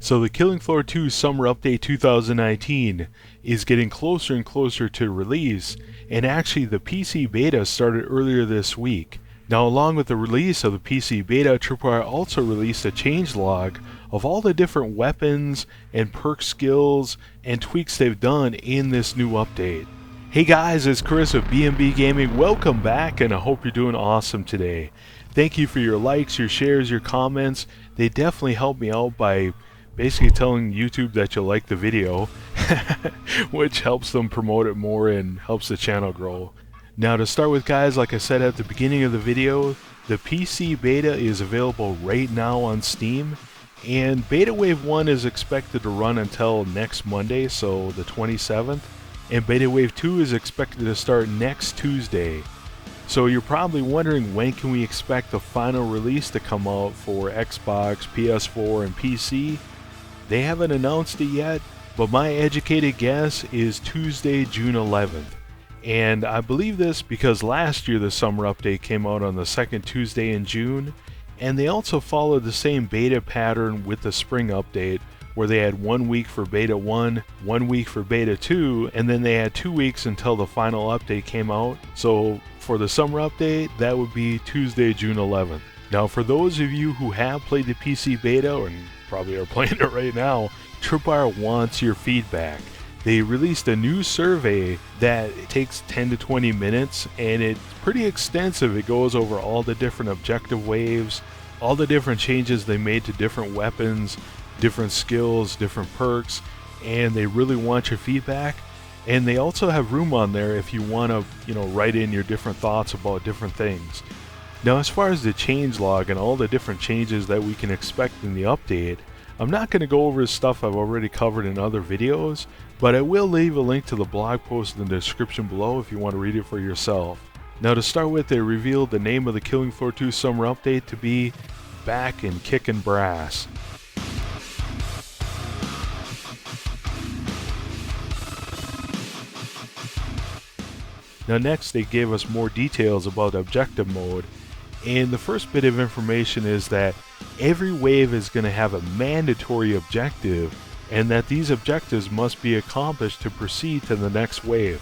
So the Killing Floor 2 Summer Update 2019 is getting closer and closer to release, and actually the PC beta started earlier this week. Now, along with the release of the PC beta, Tripwire also released a changelog of all the different weapons and perk skills and tweaks they've done in this new update. Hey guys, it's Chris of B&B Gaming. Welcome back, and I hope you're doing awesome today. Thank you for your likes, your shares, your comments. They definitely help me out by basically telling YouTube that you like the video, which helps them promote it more and helps the channel grow. Now, to start with, guys, like I said at the beginning of the video, the PC beta is available right now on Steam, and Beta Wave 1 is expected to run until next Monday, so the 27th, and Beta Wave 2 is expected to start next Tuesday. So you're probably wondering, when can we expect the final release to come out for Xbox, PS4, and PC? They haven't announced it yet, but my educated guess is Tuesday, June 11th. And I believe this because last year the summer update came out on the second Tuesday in June, and they also followed the same beta pattern with the spring update, where they had 1 week for beta 1, 1 week for beta 2, and then they had 2 weeks until the final update came out. So for the summer update, that would be Tuesday, June 11th. Now, for those of you who have played the PC beta, and probably are playing it right now, Tripwire wants your feedback. They released a new survey that takes 10 to 20 minutes, and it's pretty extensive. It goes over all the different objective waves, all the different changes they made to different weapons, different skills, different perks, and they really want your feedback. And they also have room on there if you want to, write in your different thoughts about different things. Now, as far as the changelog and all the different changes that we can expect in the update, I'm not going to go over stuff I've already covered in other videos, but I will leave a link to the blog post in the description below if you want to read it for yourself. Now, to start with, they revealed the name of the Killing Floor 2 Summer Update to be Back and Kickin' Brass. Now next, they gave us more details about objective mode, and the first bit of information is that every wave is going to have a mandatory objective, and that these objectives must be accomplished to proceed to the next wave.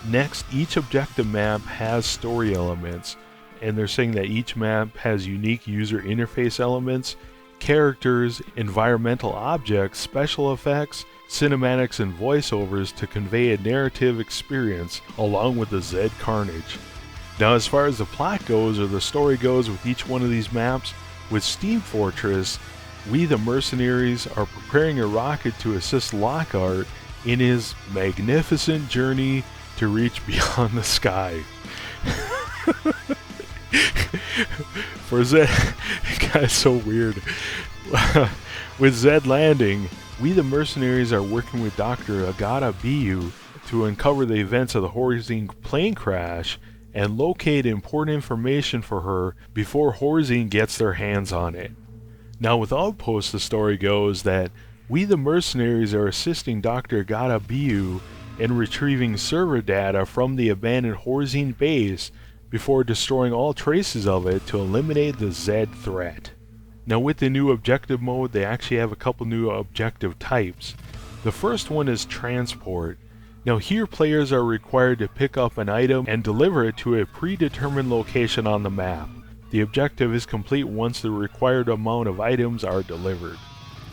Next, each objective map has story elements, and they're saying that each map has unique user interface elements, characters, environmental objects, special effects, cinematics, and voiceovers to convey a narrative experience along with the Zed carnage. Now, as far as the plot goes, or the story goes with each one of these maps, with Steam Fortress, we the mercenaries are preparing a rocket to assist Lockhart in his magnificent journey to reach beyond the sky. For Zed, guy's so weird. With Zed landing, we the mercenaries are working with Dr. Agata Biyu to uncover the events of the Horizon plane crash and locate important information for her before Horizon gets their hands on it. Now, with Outpost, the story goes that we the mercenaries are assisting Dr. Agata Biyu in retrieving server data from the abandoned Horizon base before destroying all traces of it to eliminate the Zed threat. Now, with the new objective mode, they actually have a couple new objective types. The first one is transport. Now, here players are required to pick up an item and deliver it to a predetermined location on the map. The objective is complete once the required amount of items are delivered.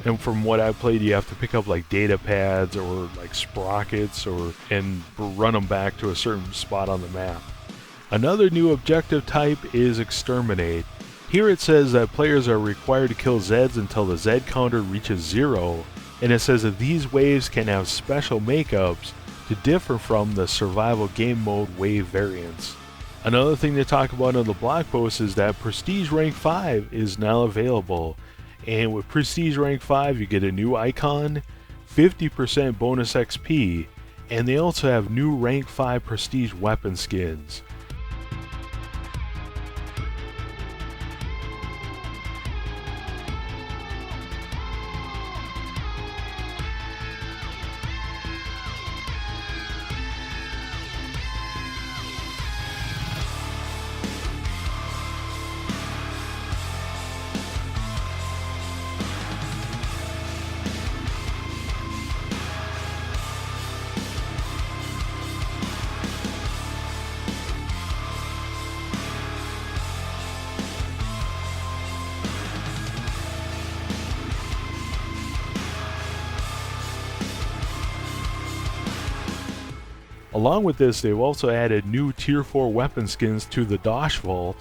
And from what I've played, you have to pick up like data pads or like sprockets and run them back to a certain spot on the map. Another new objective type is exterminate. Here it says that players are required to kill Zeds until the Zed counter reaches 0, and it says that these waves can have special makeups to differ from the survival game mode wave variants. Another thing they talk about on the blog post is that Prestige Rank 5 is now available, and with Prestige Rank 5 you get a new icon, 50% bonus XP, and they also have new Rank 5 Prestige weapon skins. Along with this, they've also added new Tier 4 weapon skins to the Dosh Vault.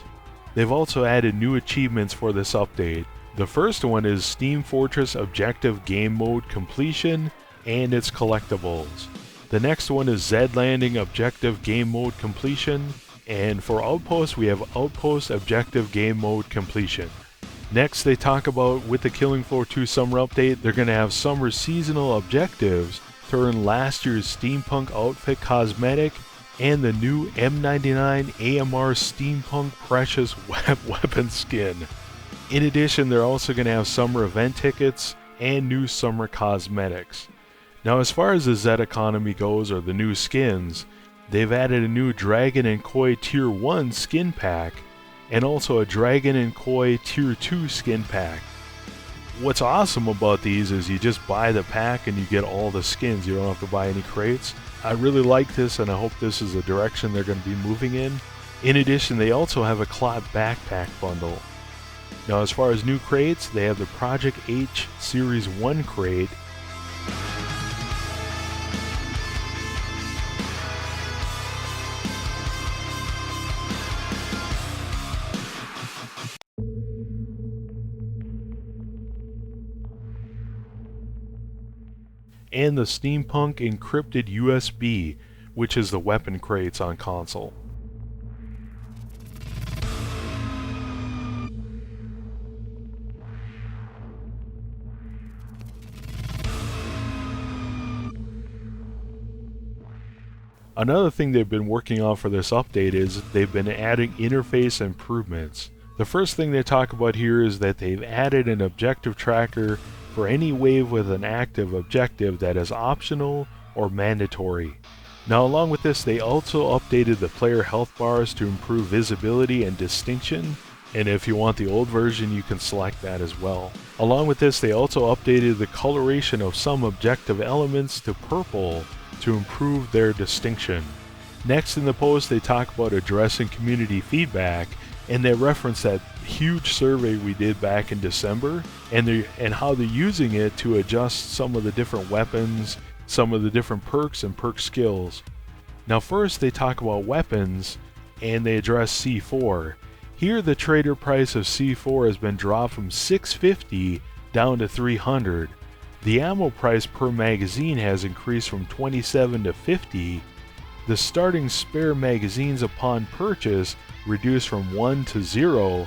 They've also added new achievements for this update. The first one is Steam Fortress Objective Game Mode Completion and its collectibles. The next one is Z Landing Objective Game Mode Completion, and for Outpost we have Outpost Objective Game Mode Completion. Next they talk about, with the Killing Floor 2 Summer Update, they're going to have summer seasonal objectives to earn last year's Steampunk Outfit Cosmetic and the new M99 AMR Steampunk Precious Weapon Skin. In addition, they're also going to have summer event tickets and new summer cosmetics. Now as far as the Z economy goes, or the new skins, they've added a new Dragon and Koi Tier 1 skin pack, and also a Dragon and Koi Tier 2 skin pack. What's awesome about these is you just buy the pack and you get all the skins. You don't have to buy any crates. I really like this, and I hope this is the direction they're going to be moving in. In addition, they also have a Clot backpack bundle. Now as far as new crates, they have the Project H Series 1 crate, and the Steampunk Encrypted USB, which is the weapon crates on console. Another thing they've been working on for this update is they've been adding interface improvements. The first thing they talk about here is that they've added an objective tracker for any wave with an active objective that is optional or mandatory. Now along with this, they also updated the player health bars to improve visibility and distinction, and if you want the old version you can select that as well. Along with this, they also updated the coloration of some objective elements to purple to improve their distinction. Next in the post, they talk about addressing community feedback, and they reference that huge survey we did back in December, and how they're using it to adjust some of the different weapons, some of the different perks and perk skills. Now first they talk about weapons, and they address C4. Here the trader price of C4 has been dropped from $650 down to $300. The ammo price per magazine has increased from $27 to $50. The starting spare magazines upon purchase reduced from 1 to 0,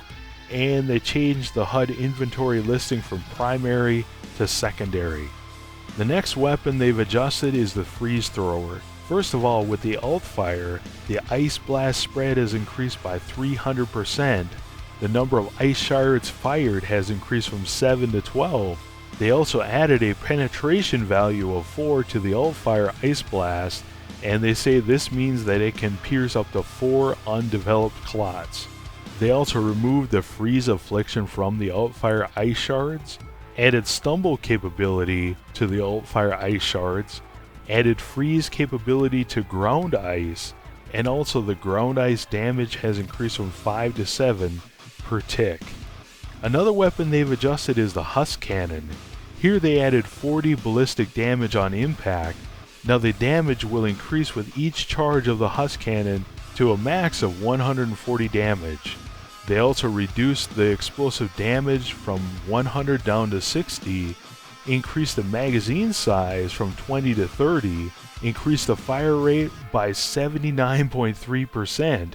and they changed the HUD inventory listing from primary to secondary. The next weapon they've adjusted is the freeze thrower. First of all, with the alt fire, the ice blast spread has increased by 300%. The number of ice shards fired has increased from 7 to 12. They also added a penetration value of 4 to the alt fire ice blast, and they say this means that it can pierce up to 4 undeveloped clots. They also removed the freeze affliction from the alt-fire ice shards, added stumble capability to the alt-fire ice shards, added freeze capability to ground ice, and also the ground ice damage has increased from 5 to 7 per tick. Another weapon they've adjusted is the Husk Cannon. Here they added 40 ballistic damage on impact. Now the damage will increase with each charge of the Husk Cannon to a max of 140 damage. They also reduced the explosive damage from 100 down to 60, increased the magazine size from 20 to 30, increased the fire rate by 79.3%,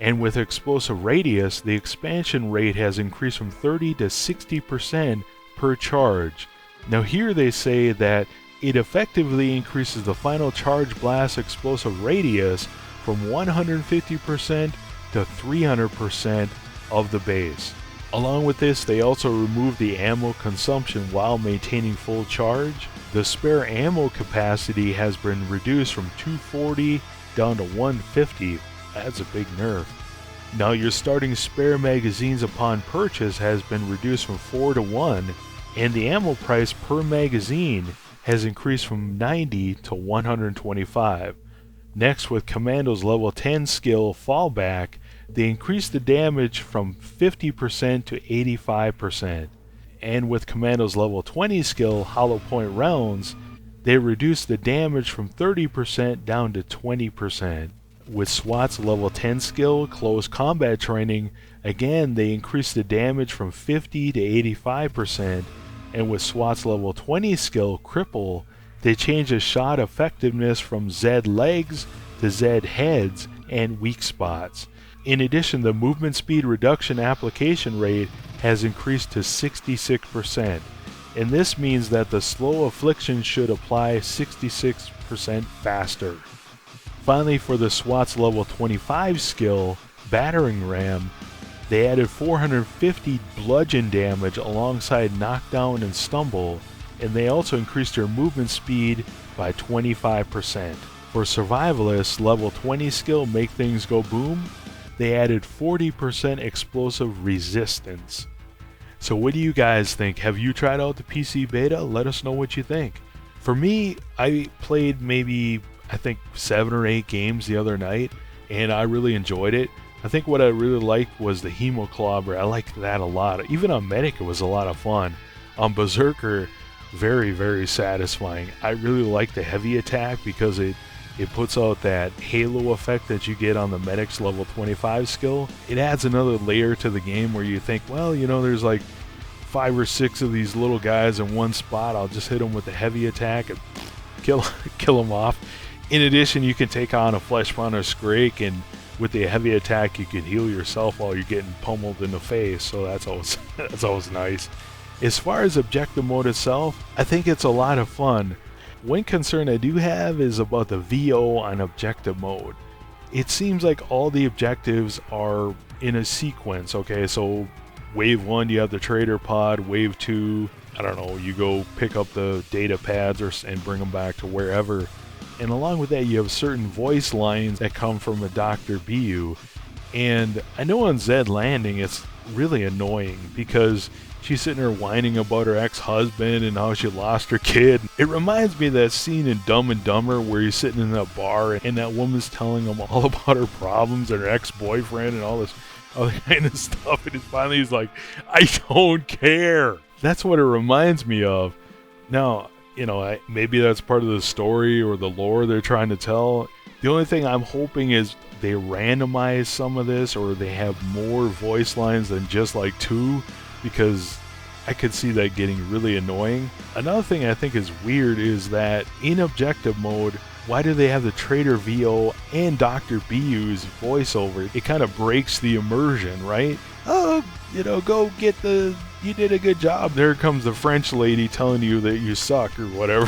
and with explosive radius, the expansion rate has increased from 30 to 60% per charge. Now here they say that it effectively increases the final charge blast explosive radius from 150% to 300% of the base. Along with this, they also removed the ammo consumption while maintaining full charge. The spare ammo capacity has been reduced from 240 down to 150. That's a big nerf. Now your starting spare magazines upon purchase has been reduced from 4 to 1, and the ammo price per magazine has increased from 90 to 125. Next, with Commando's level 10 skill Fallback, they increased the damage from 50% to 85%. And with Commando's level 20 skill Hollow Point Rounds, they reduced the damage from 30% down to 20%. With SWAT's level 10 skill, Close Combat Training, again they increased the damage from 50 to 85%, and with SWAT's level 20 skill, Cripple, they changed the shot effectiveness from Z legs to Z heads and weak spots. In addition, the movement speed reduction application rate has increased to 66%, and this means that the slow affliction should apply 66% faster. Finally, for the SWAT's level 25 skill, Battering Ram, they added 450 bludgeon damage alongside knockdown and stumble, and they also increased their movement speed by 25%. For Survivalists, level 20 skill, Make Things Go Boom, they added 40% explosive resistance. So what do you guys think? Have you tried out the PC beta? Let us know what you think. For me, I played maybe, I think 7 or 8 games the other night, and I really enjoyed it. I think what I really liked was the Hemoclobber. I liked that a lot. Even on Medic, it was a lot of fun. On Berserker, very, very satisfying. I really like the heavy attack because it puts out that halo effect that you get on the Medic's level 25 skill. It adds another layer to the game where you think, well, you know, there's like 5 or 6 of these little guys in one spot. I'll just hit them with the heavy attack and kill them off. In addition, you can take on a Fleshpound or Scrake, and with the heavy attack you can heal yourself while you're getting pummeled in the face, so that's always nice. As far as objective mode itself, I think it's a lot of fun. One concern I do have is about the VO on objective mode. It seems like all the objectives are in a sequence, okay? So wave 1 you have the trader pod, wave 2, I don't know, you go pick up the data pads and bring them back to wherever. And along with that you have certain voice lines that come from a Dr. BU. And I know on Zed Landing it's really annoying because she's sitting there whining about her ex-husband and how she lost her kid. It reminds me of that scene in Dumb and Dumber where he's sitting in that bar and that woman's telling him all about her problems and her ex-boyfriend and all this other kind of stuff. And finally he's like, I don't care. That's what it reminds me of. Now, you know, maybe that's part of the story or the lore they're trying to tell. The only thing I'm hoping is they randomize some of this, or they have more voice lines than just like 2, because I could see that getting really annoying. Another thing I think is weird is that in objective mode, why do they have the Trader VO and Dr. BU's voiceover? It kind of breaks the immersion, right? Oh, you know, go get you did a good job. There comes the French lady telling you that you suck or whatever.